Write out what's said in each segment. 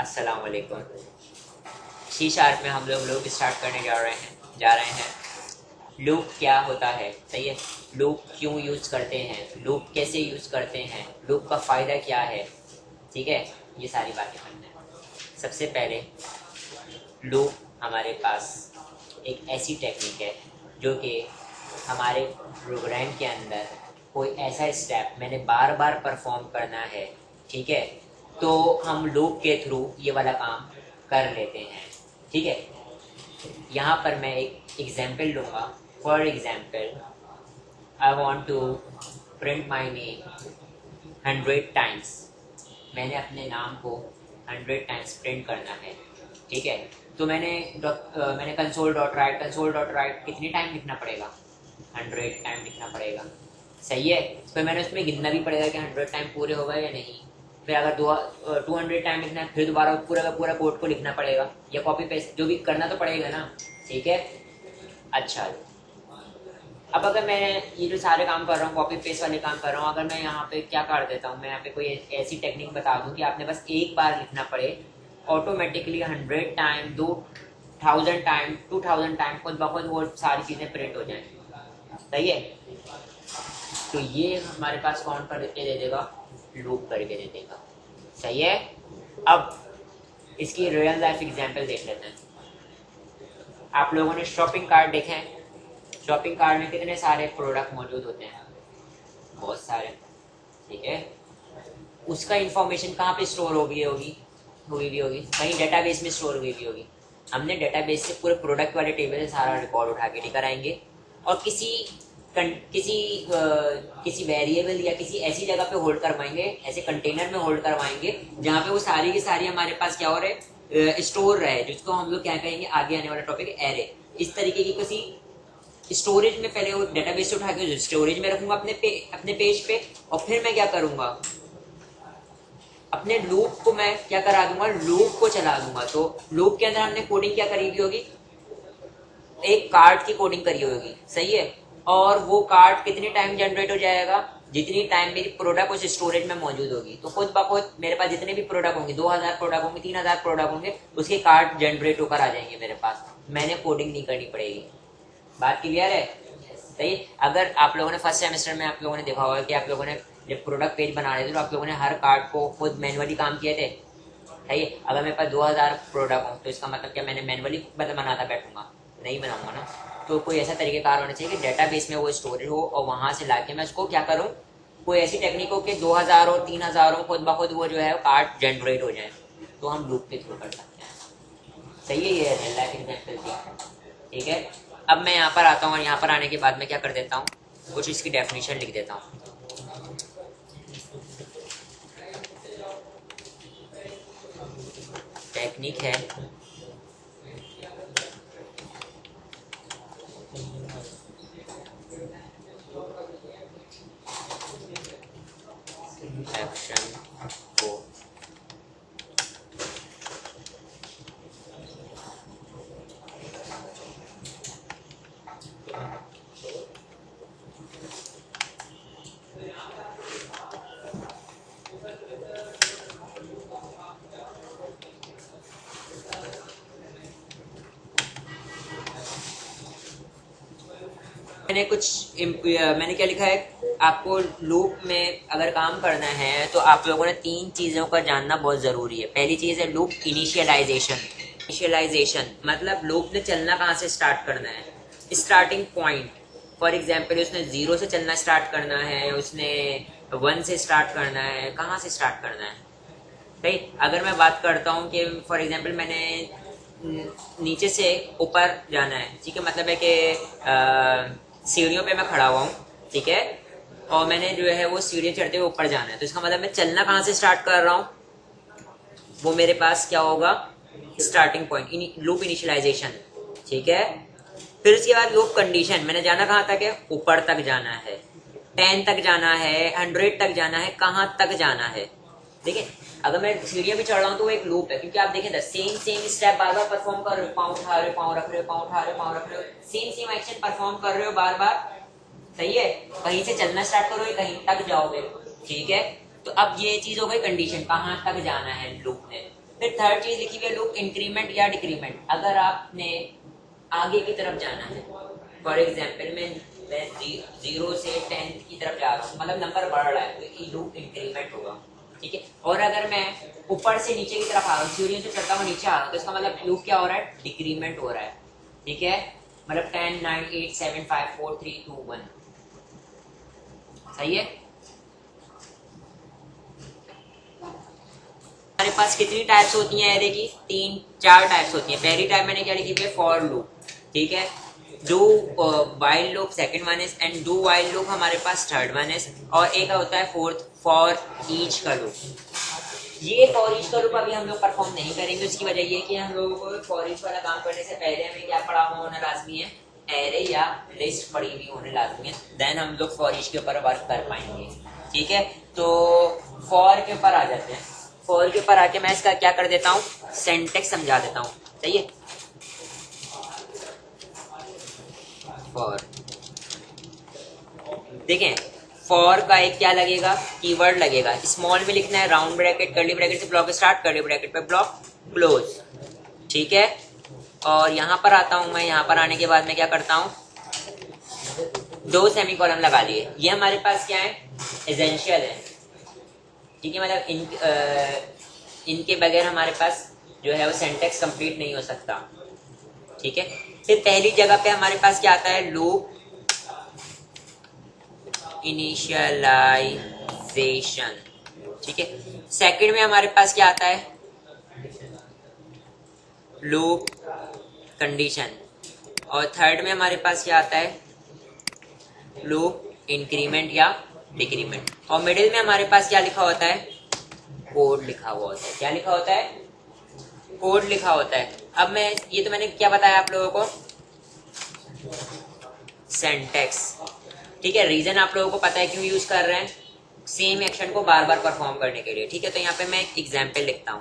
अस्सलाम वालेकुम। C sharp में हम लोग स्टार्ट करने जा रहे हैं। लूप क्या होता है, सही है। लूप क्यों यूज करते हैं, लूप कैसे यूज करते हैं, लूप का फायदा क्या है, ठीक है। ये सारी बातें करते हैं। सबसे पहले लूप हमारे पास एक ऐसी टेक्निक है जो कि हमारे प्रोग्राम के अंदर कोई ऐसा स्टेप मैंने बार बार परफॉर्म करना है, ठीक है। तो हम लूप के थ्रू ये वाला काम कर लेते हैं, ठीक है। यहाँ पर मैं एक एग्जाम्पल लूँगा। For example, I want to print my name 100 times. मैंने अपने नाम को 100 टाइम्स प्रिंट करना है, ठीक है। तो मैंने कंसोल डॉट राइट कितनी टाइम लिखना पड़ेगा, 100 टाइम लिखना पड़ेगा, सही है। फिर मैंने उसमें गिनना भी पड़ेगा कि 100 टाइम पूरे हो गए या नहीं। फिर अगर 200 टाइम लिखना है, फिर दोबारा पूरा का पूरा कोड को लिखना पड़ेगा, या कॉपी पेस्ट जो भी करना तो पड़ेगा ना, ठीक है। अच्छा, अब अगर मैं ये जो सारे काम कर रहा हूँ, कॉपी पेस्ट वाले काम कर रहा हूँ, अगर मैं यहाँ पे क्या कर देता हूँ, मैं यहाँ पे कोई ऐसी टेक्निक बता दूँ कि आपने बस एक बार लिखना पड़े, ऑटोमेटिकली 100 टाइम, 2000 टाइम, 2000 टाइम खुद ब खुद वो सारी चीज़ें प्रिंट हो जाएं, सही है। तो ये हमारे पास कौन करके दे देगा, लूप करके दे देगा, सही है। अब इसकी रियल लाइफ एग्जांपल देख लेते हैं। आप लोगों ने शॉपिंग कार्ट देखे हैं। शॉपिंग कार्ट में कितने सारे प्रोडक्ट मौजूद होते हैं, बहुत सारे, ठीक है। उसका इंफॉर्मेशन कहाँ पे स्टोर हुई भी होगी, कहीं डेटाबेस में स्टोर हुई भी होगी। हमने डेटाबेस से पूरे प्रोडक्ट वाले टेबल से सारा रिकॉर्ड उठा के लेकर आएंगे और किसी वेरिएबल या किसी ऐसी जगह पे होल्ड करवाएंगे, ऐसे कंटेनर में होल्ड करवाएंगे जहाँ पे वो सारी की सारी हमारे पास क्या हो रहे, स्टोर रहे, जिसको हम लोग क्या कहेंगे आगे आने वाला टॉपिक, एरे। इस तरीके की किसी स्टोरेज में पहले वो डेटाबेस से उठा के स्टोरेज में रखूंगा अपने पेज पे, और फिर मैं क्या करूंगा, अपने लूप को मैं क्या करा दूंगा, लूप को चला दूंगा। तो लूप के अंदर हमने कोडिंग क्या करी हुई होगी, एक कार्ड की कोडिंग करी होगी, सही है। और वो कार्ड कितने टाइम जनरेट हो जाएगा, जितनी टाइम मेरी प्रोडक्ट उस स्टोरेज में मौजूद होगी। तो खुद ब खुद मेरे पास जितने भी प्रोडक्ट होंगे, 2000 प्रोडक्ट होंगे, 3000 प्रोडक्ट होंगे, उसके कार्ड जनरेट होकर आ जाएंगे मेरे पास। मैंने कोडिंग नहीं करनी पड़ेगी। बात क्लियर है, सही। अगर आप लोगों ने फर्स्ट सेमेस्टर में आप लोगों ने देखा होगा कि आप लोगों ने जब प्रोडक्ट पेज बना रहे थे तो आप लोगों ने हर कार्ड को खुद मैनुअली काम किए थे, सही है। अगर मेरे पास 2000 प्रोडक्ट हो तो इसका मतलब क्या मैंने मैनुअली बनाता बैठूंगा, नहीं बनाऊंगा ना। तो कोई ऐसा तरीकेकार होना चाहिए कि डेटाबेस में वो स्टोरेज हो और वहां से लाके मैं उसको क्या करूँ, कोई ऐसी टेक्निक हो कि 2000 और 3000 हो, खुद ब खुद वो जो है कार्ड जनरेट हो जाए। तो हम लूप के थ्रू कर सकते हैं, सही है। ये रियल लाइफ एग्जाम्पल थी, ठीक है। अब मैं यहाँ पर आता हूँ और यहाँ पर आने के बाद मैं क्या कर देता हूँ, कुछ इसकी डेफिनेशन लिख देता हूँ। टेक्निक है एक्शन को मैंने क्या लिखा है, आपको लूप में अगर काम करना है तो आप लोगों ने 3 चीजों का जानना बहुत जरूरी है। पहली चीज है लूप इनिशियलाइजेशन। इनिशियलाइजेशन मतलब लूप ने चलना कहाँ से स्टार्ट करना है, स्टार्टिंग पॉइंट। फॉर एग्जाम्पल उसने 0 से चलना स्टार्ट करना है, उसने 1 से स्टार्ट करना है, कहाँ से स्टार्ट करना है, भाई। अगर मैं बात करता हूँ कि फॉर एग्जाम्पल मैंने नीचे से ऊपर जाना है, ठीक है। मतलब है कि सीढ़ियों पे मैं खड़ा हुआ हूँ, ठीक है, और मैंने जो है वो सीढ़ियाँ चढ़ते हुए ऊपर जाना है। तो इसका मतलब मैं चलना कहाँ से स्टार्ट कर रहा हूँ, वो मेरे पास क्या होगा, स्टार्टिंग पॉइंट, लूप इनिशियलाइजेशन, ठीक है। फिर उसके बाद लूप कंडीशन, मैंने जाना कहाँ तक है, ऊपर तक जाना है, 10 तक जाना है, 100 तक जाना है, कहाँ तक जाना है। देखिए अगर मैं सीढ़ियाँ भी चढ़ रहा हूँ तो वो एक लूप है, क्योंकि आप देखें सेम स्टेप बार बार परफॉर्म कर रहे हो, पाँव उठा रहे हो, पाँव रख रहे हो, पाँव उठा रहे हो, पाँव रख रहे हो, सेम एक्शन परफॉर्म कर रहे हो बार बार, सही है। कहीं से चलना स्टार्ट करोगे, कहीं तक जाओगे, ठीक है। तो अब ये चीज हो गई कंडीशन, कहाँ तक जाना है लूप ने। फिर थर्ड चीज लिखी हुई है लूप इंक्रीमेंट या डिक्रीमेंट। अगर आपने आगे की तरफ जाना है, फॉर एग्जाम्पल मैं 0 से 10 की तरफ जा रहा हूँ, मतलब नंबर बढ़ रहा है, तो ये लूप इंक्रीमेंट होगा, ठीक है। और अगर मैं ऊपर से नीचे की तरफ आ रहा हूँ, सीढ़ियों से चढ़ता हुआ नीचे आ रहा हूँ, तो इसका मतलब लूप क्या हो रहा है, डिक्रीमेंट हो रहा है, ठीक है। मतलब 10 9 8 7 5 4 3 2 1, सही है। हमारे पास कितनी टाइप्स होती हैं एरे की, 3-4 टाइप्स होती हैं। पहली टाइप मैंने क्या लिखी है, फॉर लूप, ठीक है। Do while loop second one is, and do while loop हमारे पास थर्ड वन इज, और एक होता है फोर्थ फॉर ईच का लूप। ये फॉर ईच का लूप अभी हम लोग परफॉर्म नहीं करेंगे, उसकी वजह ये है कि हम लोगों को फॉर ईच वाला काम करने से पहले हमें क्या पढ़ा हुआ होना लाजमी है, एरे या लिस्ट पड़ी हुई होने लाजमी है, देन हम लोग फॉर ईच के ऊपर वर्क कर पाएंगे, ठीक है। तो फॉर के ऊपर आ जाते हैं। फॉर के ऊपर आके मैं इसका क्या कर देता हूँ, सिंटैक्स समझा देता हूँ, सही है। फॉर देखें, फॉर का एक क्या लगेगा, कीवर्ड लगेगा, स्मॉल में लिखना है, राउंड ब्रैकेट कर्ली ब्रैकेट से ब्लॉक स्टार्ट, कर्ली ब्रैकेट पे ब्लॉक क्लोज, ठीक है। और यहाँ पर आता हूँ मैं, यहाँ पर आने के बाद मैं क्या करता हूँ, 2 सेमीकोलन लगा लिए। ये हमारे पास क्या है, एसेंशियल है, ठीक है। मतलब इनके बगैर हमारे पास जो है वो सिंटैक्स कंप्लीट नहीं हो सकता, ठीक है। फिर पहली जगह पे हमारे पास क्या आता है, लूप इनिशियलाइजेशन, ठीक है। सेकंड में हमारे पास क्या आता है, लूप कंडीशन, और थर्ड में हमारे पास क्या आता है, लूप इंक्रीमेंट या डिक्रीमेंट, और मिडिल में हमारे पास क्या लिखा होता है, कोड लिखा हुआ होता है। क्या लिखा होता है, कोड लिखा होता है। अब मैं ये तो मैंने क्या बताया आप लोगों को, सिंटैक्स, ठीक है। रीजन आप लोगों को पता है क्यों यूज कर रहे हैं, सेम एक्शन को बार बार परफॉर्म करने के लिए, ठीक है। तो यहाँ पे मैं एक एग्जाम्पल लिखता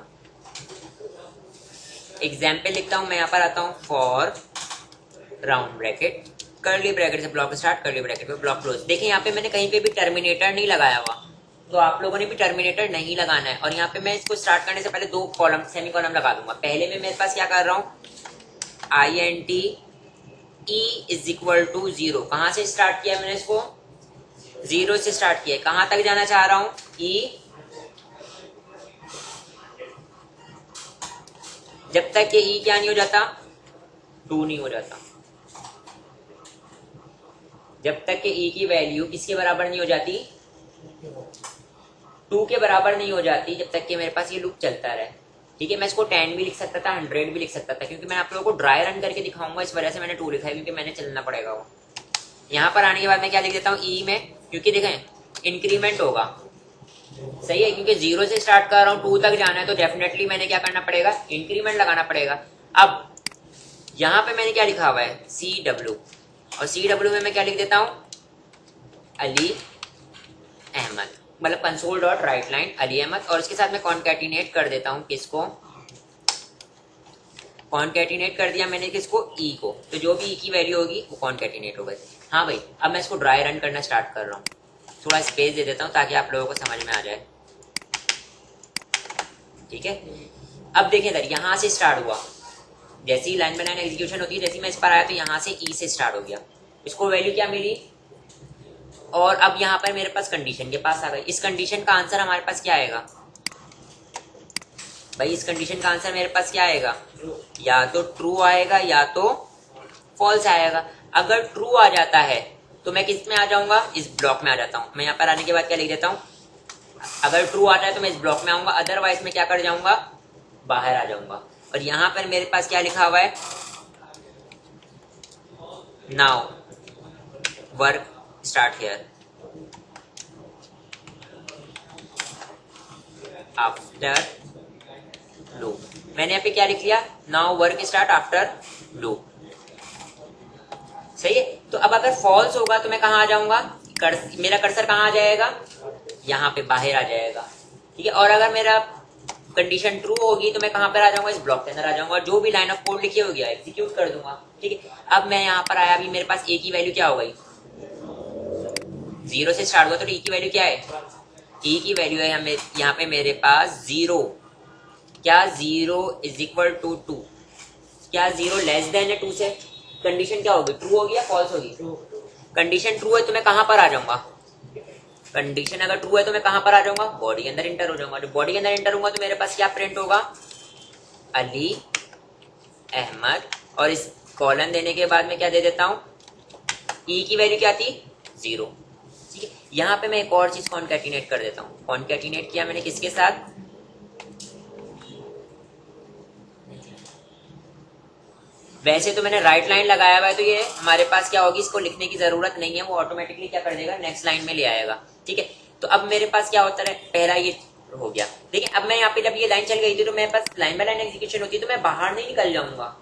हूँ, मैं यहाँ पर आता हूँ, for round bracket curly bracket से ब्लॉक स्टार्ट, कर्ली ब्रैकेट पे ब्लॉक क्लोज। देखिए यहाँ पे मैंने कहीं पे भी टर्मिनेटर नहीं लगाया हुआ, तो आप लोगों ने भी टर्मिनेटर नहीं लगाना है। और यहाँ पे मैं इसको स्टार्ट करने से पहले 2 कॉलम सेमी कॉलम लगा दूंगा। पहले में मेरे पास क्या कर रहा हूँ, INT E = 0। कहाँ से स्टार्ट किया मैंने इसको, 0 से स्टार्ट किया। कहाँ तक जाना चाह रहा हूँ, E, जब तक ये E क्या नहीं हो जाता, 2 नहीं हो जाता। जब तक कि E की वैल्यू किसके बराबर नहीं हो जाती, 2 के बराबर नहीं हो जाती, जब तक कि मेरे पास ये लूप चलता रहे, ठीक है। मैं इसको 10 भी लिख सकता था, 100 भी लिख सकता था, क्योंकि मैं आप लोगों को ड्राई रन करके दिखाऊंगा, इस वजह से मैंने 2 लिखा है, क्योंकि मैंने चलना पड़ेगा वो। यहाँ पर आने के बाद मैं क्या लिख देता हूँ, E में, क्योंकि देखें इंक्रीमेंट होगा, सही है, क्योंकि 0 से स्टार्ट कर रहा हूँ, 2 तक जाना है, तो डेफिनेटली मैंने क्या करना पड़ेगा, इंक्रीमेंट लगाना पड़ेगा। अब यहाँ पे मैंने क्या लिखा हुआ है, CW, और CW में मैं क्या लिख देता हूँ, अली अहमद, मतलब console dot write line Ali Ahmad, और इसके साथ मैं कॉन्कैटिनेट कर देता हूँ किसको, कॉन्कैटिनेट कर दिया मैंने किसको, E को, तो जो भी E की वैल्यू होगी वो कॉन्कैटिनेट होगा। हाँ भाई, अब मैं इसको ड्राई रन करना स्टार्ट कर रहा हूँ, थोड़ा स्पेस दे देता हूँ ताकि आप लोगों को समझ में आ जाए, ठीक है। अब देखें इधर, यहाँ से स्टार्ट हुआ, जैसी लाइन बाय लाइन एग्जीक्यूशन होती है, जैसी मैं इस पर आया तो यहाँ से E से स्टार्ट हो गया, इसको वैल्यू क्या मिली, और अब यहाँ पर मेरे पास कंडीशन के पास आ गई। इस कंडीशन का आंसर हमारे पास क्या आएगा भाई, इस कंडीशन का आंसर मेरे पास क्या आएगा, या तो ट्रू आएगा या तो फॉल्स आएगा। अगर ट्रू आ जाता है तो मैं किस में आ जाऊंगा, इस ब्लॉक में आ जाता हूँ। मैं यहाँ पर आने के बाद क्या लिख देता हूँ, अगर ट्रू आता है तो मैं इस ब्लॉक में आऊंगा, अदरवाइज मैं क्या कर जाऊंगा, बाहर आ जाऊंगा। और यहाँ पर मेरे पास क्या लिखा हुआ है, now work start here after loop. मैंने यहाँ पे क्या लिख लिया, now work start after loop, सही है। तो अब अगर फॉल्स होगा तो मैं कहाँ आ जाऊंगा, मेरा कर्सर कहाँ आ जाएगा, यहाँ पे बाहर आ जाएगा, ठीक है। और अगर मेरा कंडीशन ट्रू होगी तो मैं कहाँ पर आ जाऊंगा, इस ब्लॉक के अंदर आ जाऊंगा, और जो भी लाइन ऑफ कोड लिखी होगी एग्जीक्यूट कर दूंगा, ठीक है। अब मैं यहाँ पर आया, अभी मेरे पास ए की वैल्यू क्या हो गई, 0 से स्टार्ट हुआ, तो E की वैल्यू क्या है, E की वैल्यू है हमें यहाँ पे मेरे पास 0, क्या 0 इज इक्वल टू 2, क्या 0 लेस देन है 2 से? कंडीशन क्या होगी, ट्रू होगी या फॉल्स होगी? कंडीशन ट्रू है तो मैं कहां पर आ जाऊंगा, कंडीशन अगर ट्रू है तो मैं कहां पर आ जाऊंगा, बॉडी के अंदर इंटर हो जाऊंगा। जब बॉडी के अंदर इंटर होगा तो मेरे पास क्या प्रिंट होगा, अली अहमद, और इस कॉलन देने के बाद में क्या दे देता हूं, ई की वैल्यू क्या थी, 0। ठीक है, यहां पे मैं एक और चीज कॉन्कैटिनेट कर देता हूं। कॉन्कैटिनेट किया मैंने किसके साथ, वैसे तो मैंने राइट लाइन लगाया हुआ है तो ये हमारे पास क्या होगी, इसको लिखने की जरूरत नहीं है, वो ऑटोमेटिकली क्या कर देगा, नेक्स्ट लाइन में ले आएगा। ठीक है, तो अब मेरे पास क्या होता है, पहला ये हो गया। देखिए अब मैं यहाँ पे जब ये लाइन चल गई थी तो मेरे पास लाइन बाय लाइन एग्जीक्यूशन होती है, तो मैं बाहर नहीं निकल जाऊंगा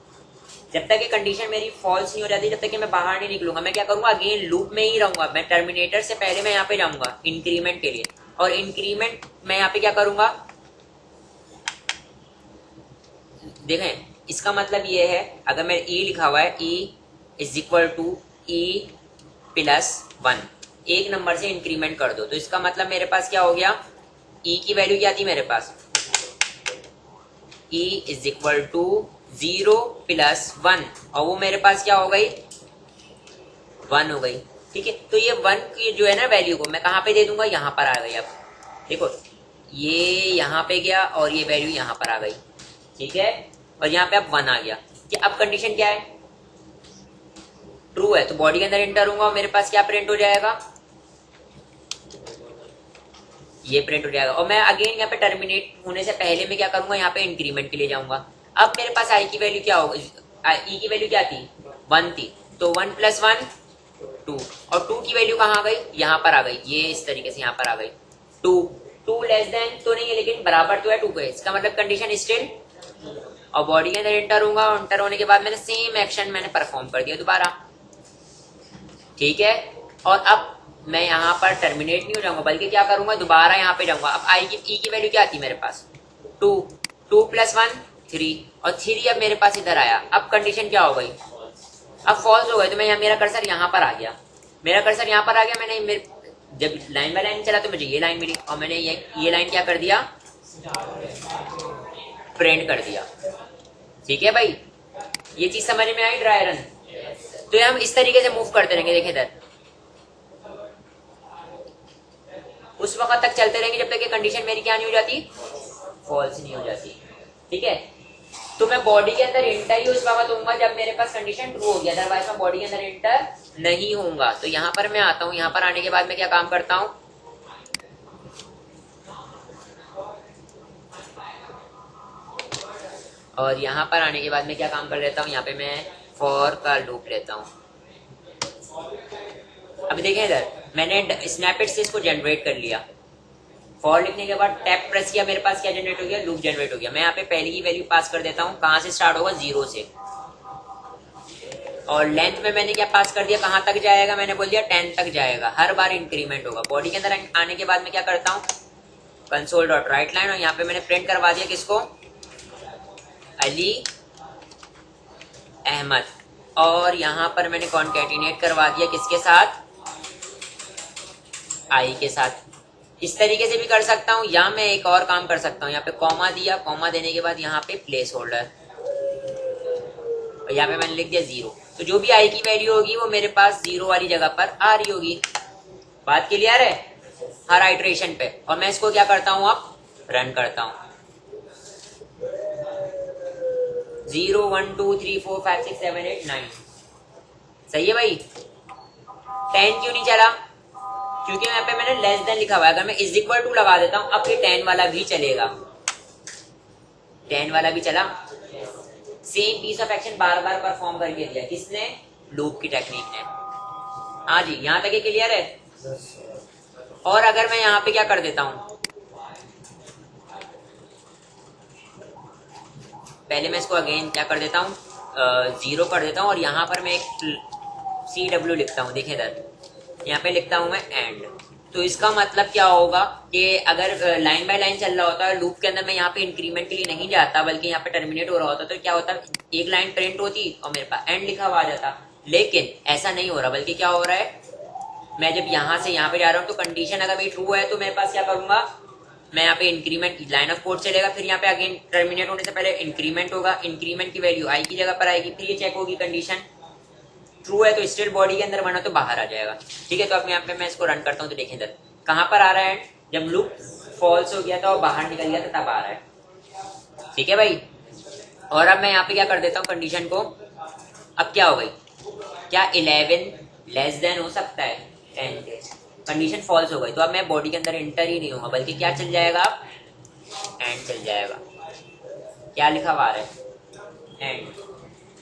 जब तक ये कंडीशन मेरी फॉल्स नहीं हो जाती, जब तक कि मैं बाहर नहीं निकलूंगा। मैं क्या करूंगा, अगेन लूप में ही रहूंगा। मैं टर्मिनेटर से पहले मैं यहाँ पे जाऊंगा इंक्रीमेंट के लिए, और इंक्रीमेंट मैं यहाँ पे क्या करूंगा, देखें इसका मतलब ये है, अगर मैं ई लिखा हुआ है, E is equal to E plus 1, एक नंबर से इंक्रीमेंट कर दो, तो इसका मतलब मेरे पास क्या हो गया, ई की वैल्यू क्या थी मेरे पास, E is equal to 0 plus 1, और वो मेरे पास क्या हो गई, 1 हो गई। ठीक है, तो ये 1 की जो है ना वैल्यू को मैं कहाँ पे दे दूंगा, यहाँ पर आ गई। अब देखो ये यहाँ पे गया और ये वैल्यू यहाँ पर आ गई। ठीक है, और यहाँ पे अब 1 आ गया। कि अब कंडीशन क्या है, ट्रू है तो बॉडी के अंदर एंटर होऊंगा और मेरे पास क्या प्रिंट हो जाएगा, ये प्रिंट हो जाएगा। और मैं अगेन यहाँ पे टर्मिनेट होने से पहले मैं क्या करूंगा, यहाँ पे इंक्रीमेंट के लिए जाऊंगा। अब मेरे पास आई की वैल्यू क्या होगी, ई की वैल्यू क्या थी, 1 थी, तो 1 प्लस 1 2, और 2 की वैल्यू कहाँ आ गई, यहाँ पर आ गई, ये इस तरीके से यहाँ पर आ गई। 2 लेस देन तो नहीं है लेकिन बराबर तो है 2 के, इसका मतलब कंडीशन स्टिल, और बॉडी के अंदर एंटर होऊंगा, और एंटर होने के बाद मैंने सेम एक्शन मैंने परफॉर्म कर दिया दोबारा। ठीक है, और अब मैं यहाँ पर टर्मिनेट नहीं हो जाऊंगा बल्कि क्या करूंगा, दोबारा यहाँ पे जाऊंगा। अब आई की ई की वैल्यू क्या आती मेरे पास, 2 प्लस 1 3, और 3 अब मेरे पास इधर आया। अब कंडीशन क्या हो गई, अब फॉल्स हो गई। तो मैं मेरा कर्सर यहाँ पर आ गया, मेरा कर्सर यहाँ पर आ गया। मैंने जब लाइन बाय लाइन चला तो मुझे ये लाइन मिली, और मैंने ये लाइन क्या कर दिया, प्रिंट कर दिया। ठीक है भाई, ये चीज समझ में आई, ड्राई रन। तो ये हम इस तरीके से मूव करते रहेंगे। देखिए इधर उस वक्त तक चलते रहेंगे जब तक ये कंडीशन मेरी क्या नहीं हो जाती, फॉल्स नहीं हो जाती। ठीक है, तो मैं बॉडी के अंदर एंटर ही उस वक्त होऊंगा जब मेरे पास कंडीशन ट्रू होगी, अदरवाइज मैं बॉडी के अंदर एंटर नहीं होऊंगा। तो यहाँ पर मैं आता हूँ, यहाँ पर आने के बाद मैं क्या काम करता हूँ, और यहाँ पर आने के बाद मैं क्या काम कर लेता हूँ, यहाँ पे मैं फॉर का लूप लेता हूँ। अब देखें इधर मैंने स्नैपेट से इसको जनरेट कर लिया। फॉर लिखने के बाद टैप प्रेस किया, मेरे पास क्या जनरेट हो गया, लूप जनरेट हो गया। मैं यहाँ पे पहली की वैल्यू पास कर देता हूँ, कहाँ से स्टार्ट होगा, 0 से, और लेंथ में मैंने क्या पास कर दिया, कहाँ तक जाएगा, मैंने बोल दिया 10 तक जाएगा। हर बार इंक्रीमेंट होगा। बॉडी के अंदर आने के बाद मैं क्या करता हूँ, कंसोल डॉट राइट लाइन, और यहाँ पे मैंने प्रिंट करवा दिया किसको, अली अहमद, और यहाँ पर मैंने कॉन्कैटिनेट करवा दिया किसके साथ, आई के साथ। इस तरीके से भी कर सकता हूँ, या मैं एक और काम कर सकता हूँ, यहाँ पे कॉमा दिया, कॉमा देने के बाद यहाँ पे प्लेस होल्डर, और यहाँ पे मैंने लिख दिया 0। तो जो भी आई की वैल्यू होगी वो मेरे पास 0 वाली जगह पर आ रही होगी। बात क्लियर है, हर आइट्रेशन पे। और मैं इसको क्या करता हूँ, अब रन करता हूँ। 0 1 2 3 4 5 6 7 8 9, सही है भाई। 10 क्यों नहीं चला, क्योंकि यहाँ पे मैंने लेस देन लिखा हुआ है। अगर मैं इज इक्वल टू लगा देता हूँ, अब ये 10 वाला भी चलेगा, 10 वाला भी चला। सेम पीस ऑफ एक्शन बार बार परफॉर्म करके दिया, किसने, लूप की टेक्निक ने। हाँ जी, यहाँ तक क्लियर है। और अगर मैं यहाँ पे क्या कर देता हूँ, पहले मैं इसको अगेन क्या कर देता हूँ, 0 कर देता हूँ, और यहाँ पर मैं एक CW लिखता हूँ। देखिए इधर यहाँ पे लिखता हूँ मैं एंड। तो इसका मतलब क्या होगा कि अगर लाइन बाय लाइन चल रहा होता है लूप के अंदर, मैं यहाँ पे इंक्रीमेंट के लिए नहीं जाता बल्कि यहाँ पे टर्मिनेट हो रहा होता, तो क्या होता, एक लाइन प्रिंट होती और मेरे पास एंड लिखा हुआ आ जाता। लेकिन ऐसा नहीं हो रहा, बल्कि क्या हो रहा है, मैं जब यहाँ से यहाँ पे जा रहा हूँ तो कंडीशन अगर मेरी ट्रू है तो मेरे पास क्या करूंगा, मैं यहाँ पे इंक्रीमेंट लाइन ऑफ कोड चलेगा, फिर यहाँ पे अगेन टर्मिनेट होने से पहले इंक्रीमेंट होगा, इंक्रीमेंट की वैल्यू आई की जगह पर आएगी, फिर ये चेक होगी कंडीशन ट्रू है तो स्टिल बॉडी के अंदर, वरना तो बाहर आ जाएगा। ठीक है, तो अब यहाँ पे मैं इसको रन करता हूँ तो देखें इधर कहाँ पर आ रहा है, जब लूप फॉल्स हो गया था और बाहर निकल गया था तब आ रहा है। ठीक है भाई, और अब मैं यहाँ पे क्या कर देता हूँ कंडीशन को, अब क्या हो गई, क्या 11 लेस देन हो सकता है 10 के, कंडीशन फॉल्स हो गई, तो अब मैं बॉडी के अंदर एंटर ही नहीं होगा, बल्कि क्या चल जाएगा, एंड चल जाएगा। क्या लिखा हुआ है, एंड।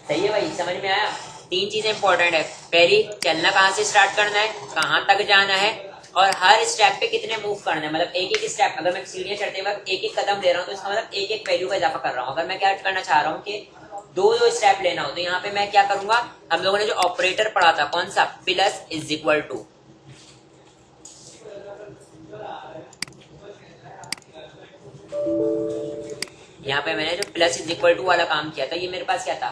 सही है भाई, समझ में आया। 3 चीजें इंपॉर्टेंट है, पहली चलना कहाँ से स्टार्ट करना है, कहाँ तक जाना है, और हर स्टेप पे कितने मूव करना है, मतलब एक एक स्टेप, अगर मैं सीढ़ियां चढ़ते वक्त एक एक कदम ले रहा हूँ तो इसका मतलब एक एक वैल्यू का इजाफा कर रहा हूँ। अगर मैं क्या करना चाह रहा हूँ कि दो स्टेप लेना हो तो यहाँ पे मैं क्या करूंगा, हम लोगों ने जो ऑपरेटर पढ़ा था कौन सा, प्लस इज इक्वल टू, यहाँ पे मैंने जो प्लस इज इक्वल टू वाला काम किया था, ये मेरे पास क्या था,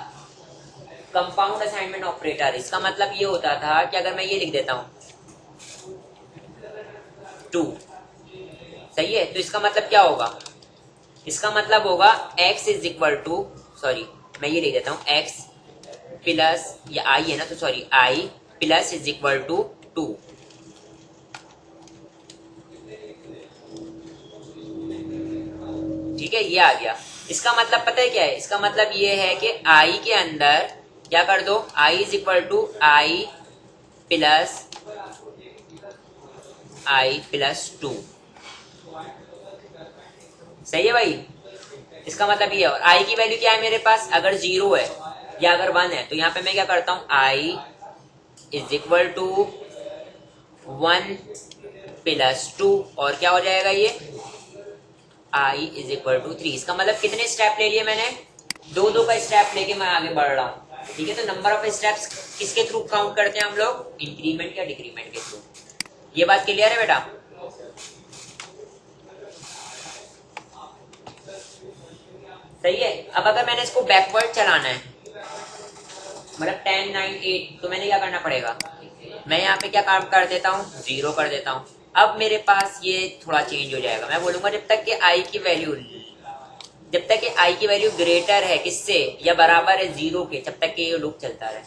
कंपाउंड असाइनमेंट ऑपरेटर। इसका मतलब ये होता था कि अगर मैं ये लिख देता हूं 2, सही है, तो इसका मतलब क्या होगा, इसका मतलब होगा x is equal to, sorry मैं ये लिख देता हूं x प्लस, ये i है ना, तो sorry i plus is equal to 2। ठीक है, ये आ गया। इसका मतलब पता है क्या है, इसका मतलब ये है कि i के अंदर क्या कर दो, i is equal to i plus 2। सही है भाई, इसका मतलब ये है। और i की वैल्यू क्या है मेरे पास, अगर 0 है या अगर 1 है तो यहाँ पे मैं क्या करता हूँ, i is equal to 1 plus 2, और क्या हो जाएगा ये, i इज इक्वल टू 3। इसका मतलब कितने स्टेप ले लिए मैंने, 2 का स्टेप लेके मैं आगे बढ़ रहा हूँ। ठीक है, तो नंबर ऑफ स्टेप्स किसके थ्रू काउंट करते हैं हम लोग, इंक्रीमेंट या डिक्रीमेंट के थ्रू। ये बात क्लियर है बेटा। सही है, अब अगर मैंने इसको बैकवर्ड चलाना है, मतलब 10 9 8, तो मैंने क्या करना पड़ेगा, मैं यहाँ पे क्या काम कर देता हूँ, 0 कर देता हूँ। अब मेरे पास ये थोड़ा चेंज हो जाएगा, मैं बोलूंगा जब तक कि i की वैल्यू, जब तक कि i की वैल्यू ग्रेटर है किससे, या बराबर है 0 के, जब तक कि ये लूप चलता रहे।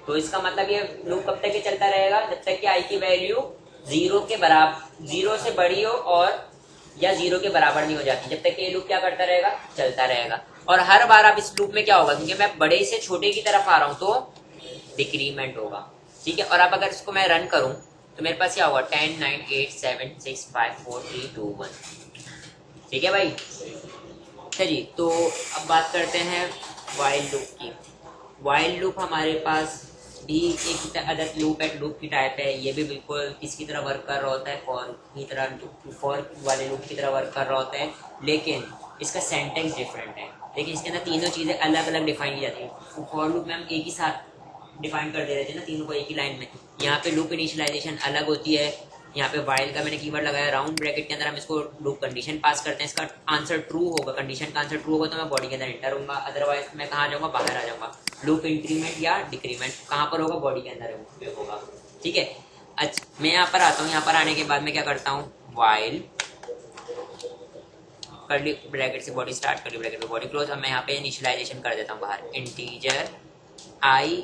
तो इसका मतलब ये लूप कब तक के चलता रहेगा, जब तक कि i की वैल्यू 0 के बराबर, 0 से बड़ी हो और या 0 के बराबर नहीं हो जाती, जब तक कि ये लूप क्या करता रहेगा, चलता रहेगा। और हर बार अब इस लूप में क्या होगा, क्योंकि मैं बड़े से छोटे की तरफ आ रहा हूं तो डिक्रीमेंट होगा। ठीक है, और अब अगर इसको मैं रन करूं तो मेरे पास क्या होगा, 10 9 8 7 6 5 4 3 2 1। ठीक है भाई, चलिए तो अब बात करते हैं वाइल लूप की। वाइल लूप हमारे पास भी एक अदर लूप है, लूप की टाइप है, ये भी बिल्कुल किसकी तरह वर्क कर रहा होता है, फॉर की तरह, फॉर वाले लूप की तरह वर्क कर रहा होता है, लेकिन इसका सेंटेंस डिफरेंट है। लेकिन इसके अंदर तीनों चीज़ें अलग अलग डिफाइन की जाती है। फॉर लूप में हम एक ही साथ डिफाइन कर दे रहे थे ना तीनों को एक ही लाइन में, यहाँ पे लूप इनिशियलाइजेशन अलग होती है। यहाँ पे वाइल का मैंने कीवर्ड लगाया, राउंड ब्रैकेट के अंदर हम इसको लूप कंडीशन पास करते हैं, इसका आंसर ट्रू होगा, कंडीशन का आंसर ट्रू होगा तो मैं बॉडी के अंदर एंटर होऊंगा, अदरवाइज मैं कहाँ जाऊंगा, बाहर आ जाऊंगा। लूप इंक्रीमेंट या डिक्रीमेंट कहाँ पर होगा, बॉडी के अंदर होगा। ठीक है, अच्छा मैं यहाँ पर आता हूँ, यहाँ पर आने के बाद मैं क्या करता हूँ, वाइल कर्ली ब्रैकेट से बॉडी स्टार्ट, कर्ली ब्रैकेट पे बॉडी क्लोज। अब मैं यहाँ पे इनिशियलाइजेशन कर देता हूँ बाहर, इंटीजर आई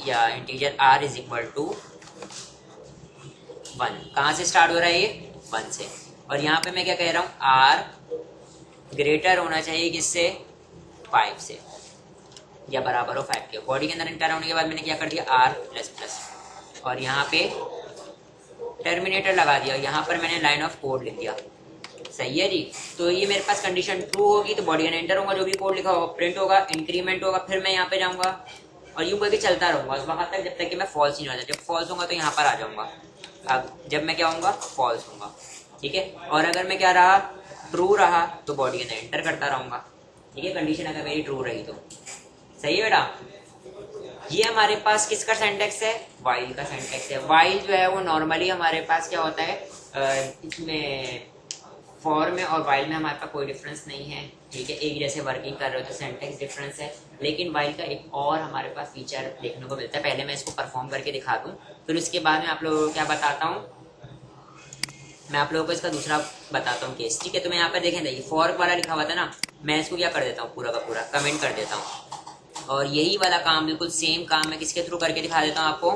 या integer R is equal to 1। कहाँ से स्टार्ट हो रहा है ये, 1 से। और यहाँ पे मैं क्या कह रहा हूँ, आर ग्रेटर होना चाहिए किससे, 5 से, या बराबर हो 5 के। बॉडी के अंदर एंटर होने के बाद मैंने क्या कर दिया, आर प्लस प्लस, और यहाँ पे टर्मिनेटर लगा दिया, यहाँ पर मैंने लाइन ऑफ कोड लिख दिया। सही है जी, तो ये मेरे पास कंडीशन ट्रू होगी तो बॉडी का एंटर होगा, जो भी कोड लिखा होगा प्रिंट होगा, इंक्रीमेंट होगा, फिर मैं यहाँ पे जाऊंगा और यूं करके चलता रहूंगा वहां तक जब तक कि मैं फॉल्स नहीं हो जाता। जब फॉल्स होगा तो यहाँ पर आ जाऊंगा, अब जब मैं क्या होऊंगा, फॉल्स होऊंगा। ठीक है, और अगर मैं क्या रहा, ट्रू रहा तो बॉडी के अंदर एंटर करता रहूंगा। ठीक है, कंडीशन अगर मेरी ट्रू रही तो। सही है बेटा, ये हमारे पास किसका सिंटैक्स है, वाइल का सिंटैक्स है। वाइल जो है वो नॉर्मली हमारे पास क्या होता है, इसमें फॉर में और वाइल में हमारे पास कोई डिफरेंस नहीं है। ठीक है, एक जैसे वर्किंग कर रहे हो तो सिंटैक्स डिफरेंस है, लेकिन वाइल का एक और हमारे पास फीचर देखने को मिलता है। पहले मैं इसको परफॉर्म करके दिखा दूं, फिर उसके बाद में आप लोगों को क्या बताता हूँ, मैं आप लोगों को इसका दूसरा बताता हूँ केस, ठीक है। तो मैं यहाँ पर देखें ना, ये फॉर वाला लिखा हुआ था ना, मैं इसको क्या कर देता हूँ, पूरा का पूरा कमेंट कर देता हूँ। और यही वाला काम, बिल्कुल सेम काम मैं किसके थ्रू करके दिखा देता हूँ आपको,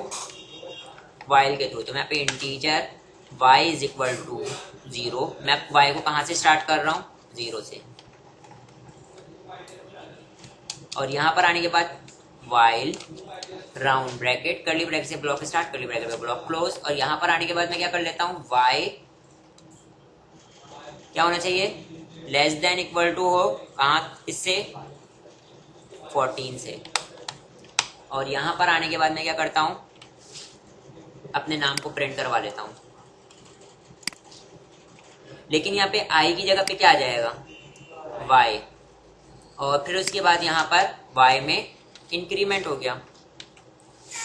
वाइल के थ्रू। तो मैं यहाँ पे integer y is equal to 0, मैं y को कहाँ से स्टार्ट कर रहा हूँ, 0 से। और यहाँ पर आने के बाद while round bracket curly bracket से block start, curly bracket block close. और यहाँ पर आने के बाद मैं क्या कर लेता हूँ, y क्या होना चाहिए, लेस देन इक्वल टू हो, कहाँ, इससे 14 से। और यहाँ पर आने के बाद मैं क्या करता हूँ, अपने नाम को प्रिंट करवा लेता हूँ। लेकिन यहाँ पे i की जगह पे क्या आ जाएगा, y। और फिर उसके बाद यहाँ पर y में इंक्रीमेंट हो गया।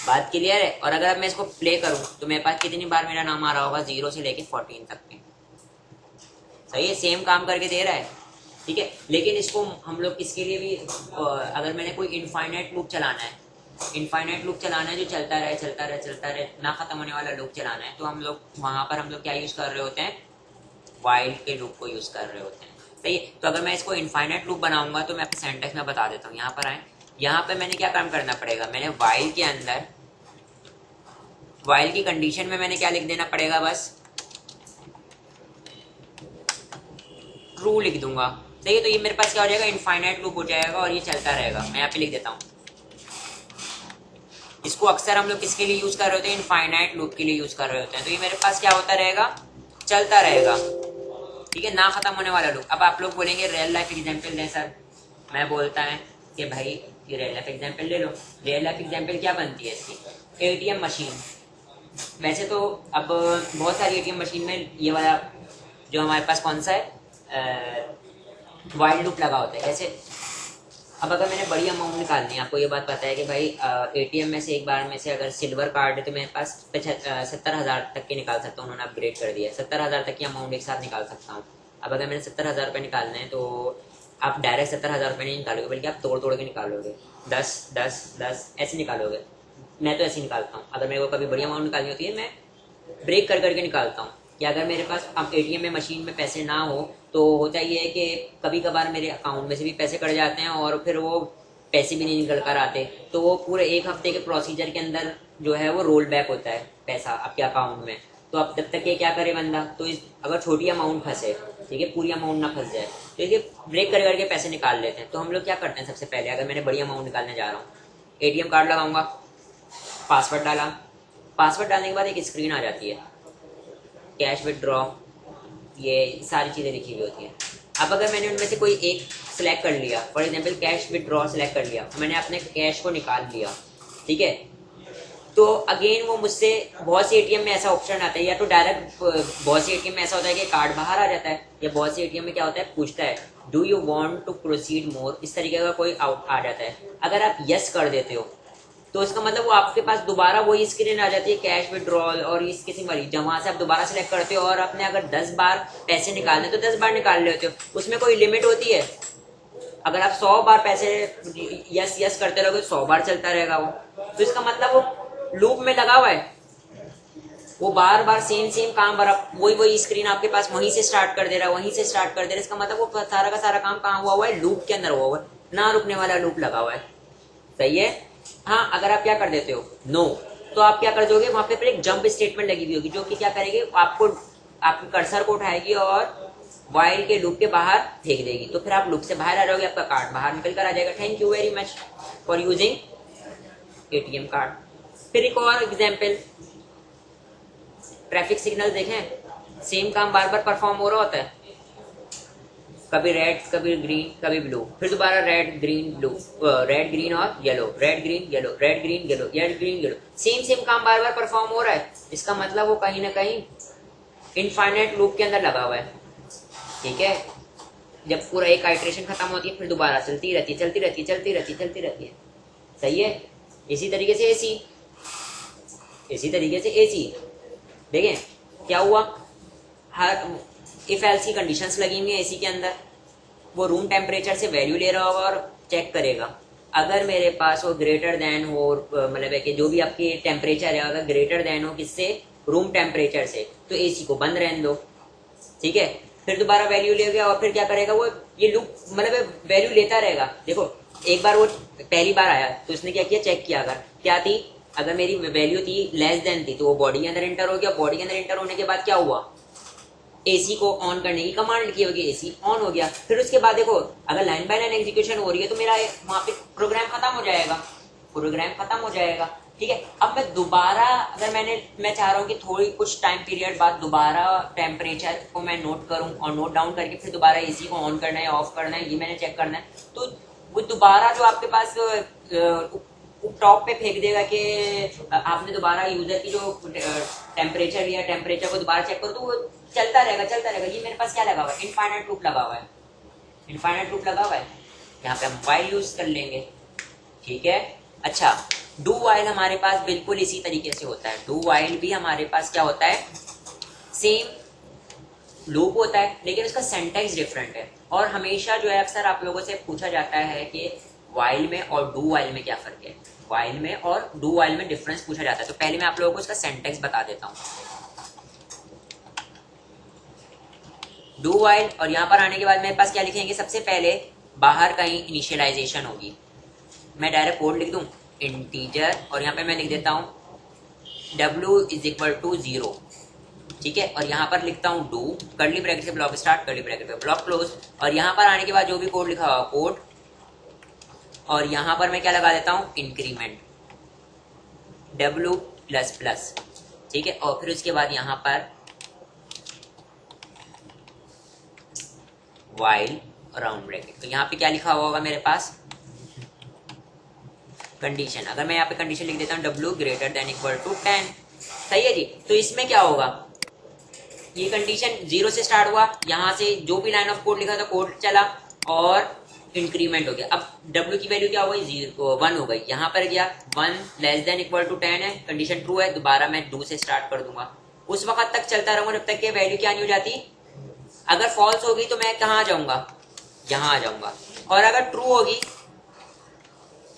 बात क्लियर है। और अगर मैं इसको प्ले करूं तो मेरे पास कितनी बार मेरा नाम आ रहा होगा, 0 से लेके 14 तक में। सही है, सेम काम करके दे रहा है, ठीक है। लेकिन इसको हम लोग इसके लिए भी, अगर मैंने कोई इनफाइनाइट लूप चलाना है, इनफाइनाइट लूप चलाना है जो चलता रहे चलता रहे चलता रहे, ना खत्म होने वाला लूप चलाना है, तो हम लोग वहां पर हम लोग क्या यूज कर रहे होते हैं, वाइल के लूप को यूज कर रहे होते हैं। सही है। तो अगर मैं इसको इनफाइनाइट लूप बनाऊंगा तो मैं आपको सिंटैक्स में बता देता हूँ। यहाँ पर आए, यहाँ पे मैंने क्या काम करना पड़ेगा, मैंने वाइल के अंदर, वाइल की कंडीशन में मैंने क्या लिख देना पड़ेगा, बस ट्रू लिख दूंगा। सही है। तो ये मेरे पास क्या हो जाएगा, इनफाइनाइट लूप हो जाएगा और ये चलता रहेगा। मैं यहाँ पे लिख देता हूँ, इसको अक्सर हम लोग किसके लिए यूज कर रहे होते हैं, इनफाइनाइट लूप के लिए यूज कर रहे होते हैं। तो ये मेरे पास क्या होता रहेगा, चलता रहेगा, ठीक है, ना खत्म होने वाला लूप। अब आप लोग बोलेंगे रियल लाइफ एग्जाम्पल दें सर। मैं बोलता है कि भाई ये रियल लाइफ एग्जाम्पल ले लो। रियल लाइफ एग्जाम्पल क्या बनती है इसकी, एटीएम मशीन। वैसे तो अब बहुत सारी एटीएम मशीन में ये वाला जो हमारे पास कौन सा है, वाइल लूप लगा होता है। कैसे, अब अगर मैंने बड़ी अमाउंट निकालनी है, आपको ये बात पता है कि भाई एटीएम में से एक बार में से अगर सिल्वर कार्ड है तो मेरे पास 70,000 तक के निकाल सकता हूँ। उन्होंने अपग्रेड कर दिया है, 70,000 तक की अमाउंट एक साथ निकाल सकता हूँ। अब अगर मैंने 70,000 रुपये निकालने हैं तो आप डायरेक्ट 70,000 रुपये नहीं निकालोगे, बल्कि आप तोड़ तोड़ के निकालोगे, 10 10 10 ऐसे निकालोगे। मैं तो ऐसे ही निकालता हूँ। अगर मेरे को कभी बड़ी अमाउंट निकालनी होती है, मैं ब्रेक कर करके निकालता हूँ। कि अगर मेरे पास अब एटीएम में मशीन में पैसे ना हो तो होता ये है कि कभी कभार मेरे अकाउंट में से भी पैसे कट जाते हैं और फिर वो पैसे भी नहीं निकल कर आते, तो वो पूरे एक हफ्ते के प्रोसीजर के अंदर जो है वो रोल बैक होता है पैसा आपके अकाउंट में। तो अब तब तक ये क्या करे बंदा, तो अगर छोटी अमाउंट फंसे, ठीक है, पूरी अमाउंट ना फंस जाए, तो ये ब्रेक कर करके पैसे निकाल लेते हैं। तो हम लोग क्या करते हैं, सबसे पहले अगर मैंने बड़ी अमाउंट निकालने जा रहा हूँ, एटीएम कार्ड लगाऊंगा, पासवर्ड डाला, पासवर्ड डालने के बाद एक स्क्रीन आ जाती है, कैश विदड्रॉ, ये सारी चीज़ें लिखी हुई होती हैं। अब अगर मैंने उनमें से कोई एक सिलेक्ट कर लिया, for example cash withdraw select कर लिया, मैंने अपने कैश को निकाल लिया, ठीक है, तो अगेन वो मुझसे बहुत सी एटीएम में ऐसा ऑप्शन आता है, या तो डायरेक्ट बहुत सी एटीएम में ऐसा होता है कि कार्ड बाहर आ जाता है, या बहुत सी एटीएम में क्या होता है, पूछता है do you want to proceed more, इस तरीके का कोई आउट आ जाता है। अगर आप यस कर देते हो तो इसका मतलब वो आपके पास दोबारा वही स्क्रीन आ जाती है, कैश विड्रॉल और इस किसी मरीज, जहाँ से आप दोबारा सेलेक्ट करते हो और आपने अगर 10 बार पैसे निकालने तो 10 बार निकाल लेते हो, उसमें कोई लिमिट होती है। अगर आप 100 बार पैसे यस यस करते रहोगे 100 बार चलता रहेगा वो, तो इसका मतलब वो लूप में लगा हुआ है, वो बार बार सेम सेम काम वही स्क्रीन आपके पास वहीं से स्टार्ट कर दे रहा है, वहीं से स्टार्ट कर दे रहा है। इसका मतलब वो सारा का सारा काम कहाँ हुआ है, लूप के अंदर हुआ है, ना रुकने वाला लूप लगा हुआ है। सही है। हाँ, अगर आप क्या कर देते हो नो, तो आप क्या कर दोगे, वहां पे एक जंप स्टेटमेंट लगी हुई होगी जो कि क्या करेगी, आपको आपके कर्सर को उठाएगी और वाइल के लूप के बाहर फेंक देगी, तो फिर आप लूप से बाहर आ जाओगे, आपका कार्ड बाहर निकल कर आ जाएगा। Thank you very much for using ATM card. फिर एक और एग्जाम्पल, ट्रैफिक सिग्नल देखें, सेम काम बार बार परफॉर्म हो रहा होता है, कभी रेड कभी ग्रीन कभी ब्लू, फिर दोबारा red green blue, red green और yellow, red green yellow, red green yellow, red green yellow, same same काम बार बार परफॉर्म हो रहा है। इसका मतलब वो कहीं ना कहीं इनफाइनाइट लूप के अंदर लगा हुआ है, ठीक है। जब पूरा एक आइट्रेशन खत्म होती है फिर दोबारा चलती रहती है, चलती रहती है, चलती रहती है, चलती रहती है। सही है। इसी तरीके से एसी, इसी तरीके से एसी देखें क्या हुआ, हर इफ एल्स की कंडीशंस लगी हुई है एसी के अंदर, वो रूम टेम्परेचर से वैल्यू ले रहा होगा और चेक करेगा, अगर मेरे पास वो ग्रेटर देन हो, मतलब है कि जो भी आपकी टेम्परेचर है अगर ग्रेटर देन हो किससे, रूम टेम्परेचर से, तो एसी को बंद रहने दो। ठीक है, फिर दोबारा वैल्यू लेगा और फिर क्या करेगा वो, ये लूप मतलब वैल्यू लेता रहेगा। देखो एक बार वो पहली बार आया तो उसने क्या किया, चेक किया, अगर क्या थी, अगर मेरी वैल्यू थी लेस देन थी तो वो बॉडी के अंदर एंटर हो गया। बॉडी के अंदर एंटर होने के बाद क्या हुआ, एसी को ऑन करने की कमांड की होगी, एसी ऑन हो गया। फिर उसके बाद देखो अगर लाइन बाय लाइन एग्जीक्यूशन हो रही है तो मेरा वहां पे प्रोग्राम खत्म हो जाएगा, प्रोग्राम खत्म हो जाएगा। ठीक है, अब मैं दोबारा अगर मैं चाह रहा हूँ कि थोड़ी कुछ टाइम पीरियड बाद दोबारा टेम्परेचर को मैं नोट करूँ और नोट डाउन करके फिर दोबारा एसी को ऑन करना है ऑफ करना है, ये मैंने चेक करना है, तो वो दोबारा जो आपके पास टॉप पे फेंक देगा कि आपने दोबारा यूजर की जो टेम्परेचर लिया, टेम्परेचर को दोबारा चेक करो, तो वो चलता रहेगा चलता रहेगा। ये मेरे पास क्या लगा हुआ है, इनफाइनाइट लूप लगा हुआ है, इनफाइनाइट लूप लगा हुआ है। यहाँ पे हम वाइल यूज कर लेंगे। ठीक है, अच्छा डू वाइल हमारे पास बिल्कुल इसी तरीके से होता है। डू वाइल भी हमारे पास क्या होता है, सेम लूप होता है लेकिन उसका सिंटैक्स डिफरेंट है। और हमेशा जो है अक्सर आप लोगों से पूछा जाता है कि वाइल में और डू वाइल में क्या फर्क है, वाइल में और डू वाइल में डिफरेंस पूछा जाता है। तो पहले मैं आप लोगों को इसका सिंटैक्स बता देता हूँ। डू वाइल और यहाँ पर आने के बाद मेरे पास क्या लिखेंगे, सबसे पहले बाहर कहीं इनिशियलाइजेशन होगी, मैं डायरेक्ट कोड लिख दूं इंटीजर और यहाँ पे मैं लिख देता हूँ w इज इक्वल टू 0। ठीक है, और यहाँ पर लिखता हूँ डू, कर्ली ब्रैकेट से ब्लॉक स्टार्ट, कर्ली ब्रैकेट पे ब्लॉक क्लोज, और यहाँ पर आने के बाद जो भी कोड लिखा हुआ कोड, और यहाँ पर मैं क्या लगा देता हूँ इंक्रीमेंट w प्लस प्लस। ठीक है, और फिर उसके बाद यहाँ पर वाइल राउंड ब्रैकेट। तो यहाँ पे क्या लिखा हुआ होगा मेरे पास, कंडीशन। अगर मैं यहाँ पे कंडीशन लिख देता हूँ w greater than equal to 10, सही है जी। तो इसमें क्या होगा, ये कंडीशन 0 से स्टार्ट हुआ, यहाँ से जो भी लाइन ऑफ कोड लिखा था कोड चला और इंक्रीमेंट हो गया। अब w की वैल्यू क्या हो गई, 1 हो गई। यहाँ पर गया 1 लेस देन इक्वल टू 10 है, कंडीशन ट्रू है, दोबारा मैं डू से स्टार्ट कर दूंगा। उस वक्त तक चलता रहूंगा जब तक कि वैल्यू क्या नहीं हो जाती। अगर फॉल्स होगी तो मैं कहाँ आ जाऊंगा, यहाँ आ जाऊंगा। और अगर ट्रू होगी,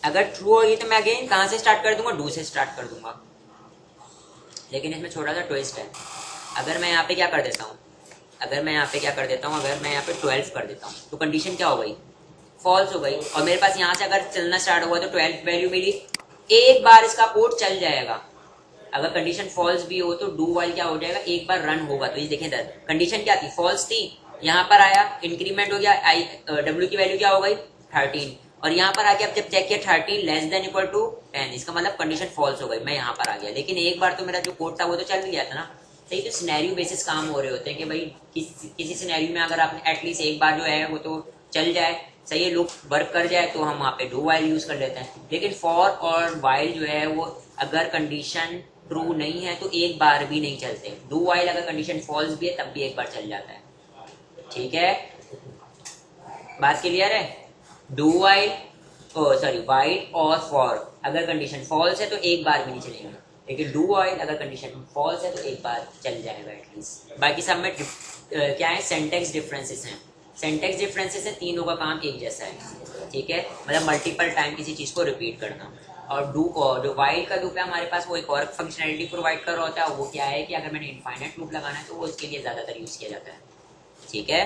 अगर ट्रू होगी तो मैं अगेन कहाँ से स्टार्ट कर दूंगा, डू से स्टार्ट कर दूंगा। लेकिन इसमें छोटा सा ट्विस्ट है, अगर मैं यहाँ पे क्या कर देता हूँ, अगर मैं यहाँ पे क्या कर देता हूँ, अगर मैं यहाँ पे 12 कर देता हूँ तो कंडीशन क्या हो गई, फॉल्स हो गई। और मेरे पास यहाँ से अगर चलना स्टार्ट हुआ तो 12 वैल्यू मिली, एक बार इसका कोड चल जाएगा। अगर कंडीशन फॉल्स भी हो तो डू वाइल क्या हो जाएगा, एक बार रन होगा। तो ये देखें इधर कंडीशन क्या थी, फॉल्स थी, यहाँ पर आया इंक्रीमेंट हो गया, w की वैल्यू क्या हो गई 13, और यहाँ पर आके अब जब चेक किया 13 लेस देन इक्वल टू 10, इसका मतलब कंडीशन फॉल्स हो गई, मैं यहाँ पर आ गया। लेकिन एक बार तो मेरा जो कोड था वो तो चल गया था ना, सही। तो सिनेरियो बेसिस काम हो रहे होते हैं कि भाई किसी सिनेरियो में अगर आपने एटलीस्ट एक बार जो है वो तो चल जाए, सही है, लूप वर्क कर जाए, तो हम वहाँ पे डू वाइल यूज कर लेते हैं। लेकिन फॉर और वाइल जो है वो अगर कंडीशन ट्रू नहीं है तो एक बार भी नहीं चलते। डू वाइल अगर कंडीशन फॉल्स भी है तब भी एक बार चल जाता है। ठीक है, बात क्लियर है। डू वाइल सॉरी वाइल और फॉर अगर कंडीशन फॉल्स है तो एक बार भी नहीं चलेगा, लेकिन डू वाइल अगर कंडीशन फॉल्स है तो एक बार चल जाएगा एटलीस्ट। बाकी सब में क्या है, सिंटैक्स डिफरेंसेस हैं। सिंटैक्स डिफरेंसेस है, तीनों का काम एक जैसा है। ठीक है, मतलब मल्टीपल टाइम किसी चीज को रिपीट करना। और जो वाइल का लूप है हमारे पास वो एक और फंक्शनैलिटी प्रोवाइड कर रहा होता है, वो क्या है कि अगर मैंने इनफाइनाइट लूप लगाना है तो वो उसके लिए ज्यादातर यूज किया जाता है। ठीक है।